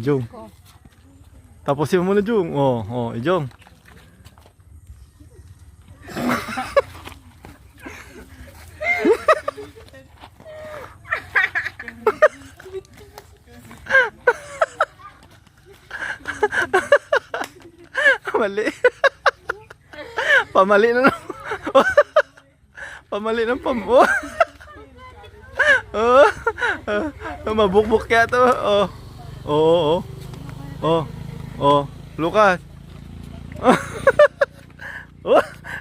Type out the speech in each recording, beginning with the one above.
Jong. Tapusin mo na, Jong. Jong. Mali. Pamali na. Pamali ng pambo. Mabukbuk kaya to. Lucas.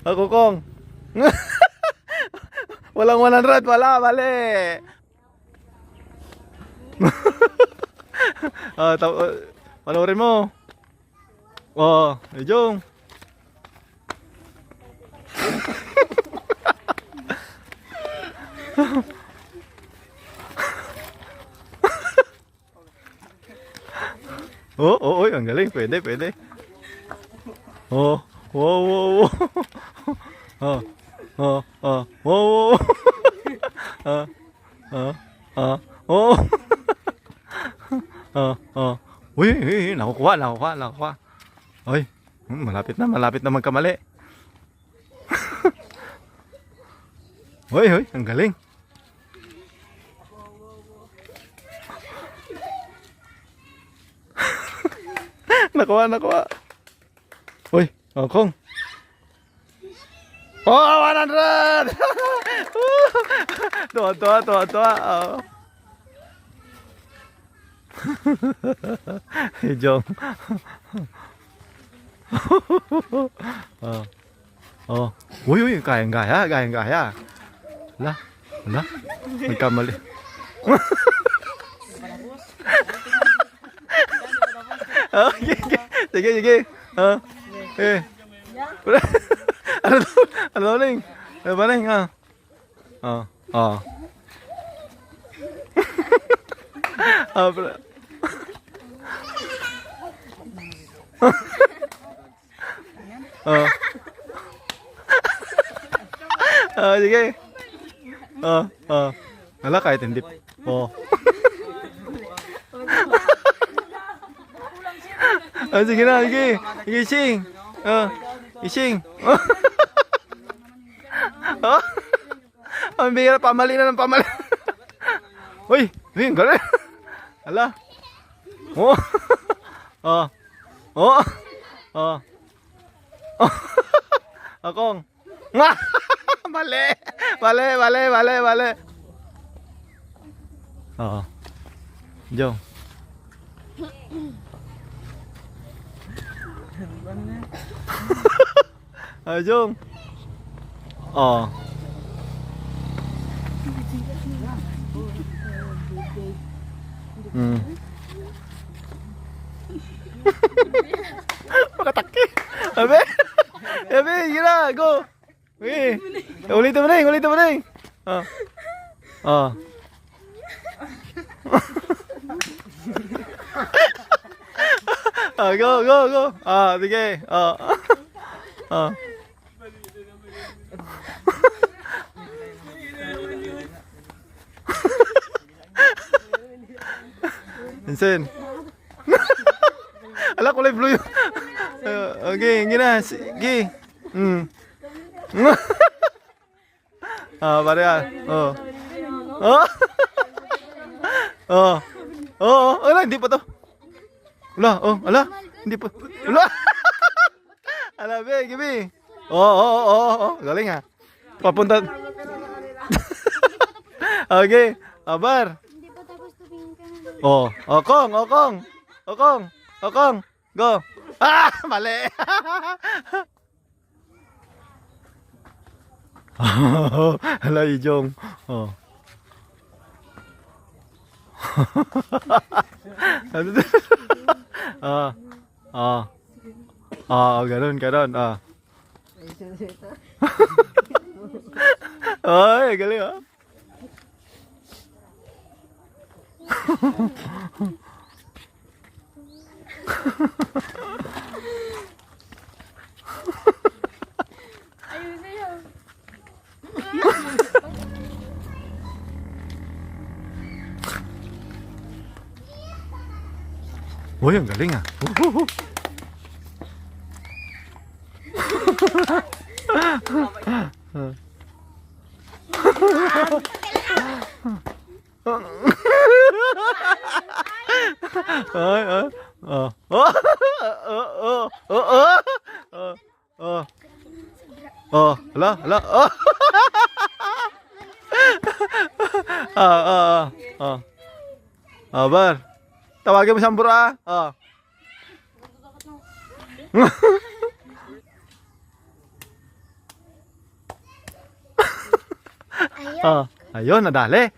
Ako kong. Walang 100, wala, mali. Panoorin mo. Jong. Ang galing, pwede. Wow. Nakukuha. Oy, malapit na magkamali. Hoy, ang galing. Nakuha. Hoy, Kong. 100! Tuwa. Jong. Uy, kayang-kaya. Wala. Nagkamali. Sige. Ano ning? Sige. Wala kahit hindi. Sige na, sige. Gising. Gising. Ang bihira, pamali na ng pamali. Uy, ang galing. Hala. Akong. Mali. Jong. Jong. Makataki. Abe, gila, go. Ulitin mo na. Go. Sige. Vincent. Ala, kulay blue yun. Okay, gina. Sige. Pareha. Ala, hindi pa to. Ala, hindi pa. Ala. Ala, gibi. Galing ha. Papunta. Okay, abar. Hindi pa tapos tumingin ka na. Okong. Go. Mali. Hala, Jong. Ganun. Ay, galing ha. Ayun na yun. Uy, ang galing ah. Ay, ay. Oh. Oh. Oh. Oh. Oh. Oh. Oh. Oh. Hala, hala. Oh. Ah, ah, ah. Ah, Bar. Tawagin mo si Ambur ah. Ah. Ayun. Oh. Ayun, nadali.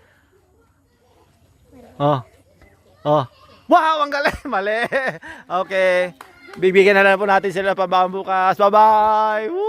Oh. Oh. Wow, ang galing. Mali. Okay. Bibigyan na lang po natin sila pabang bukas. Bye-bye. Woo!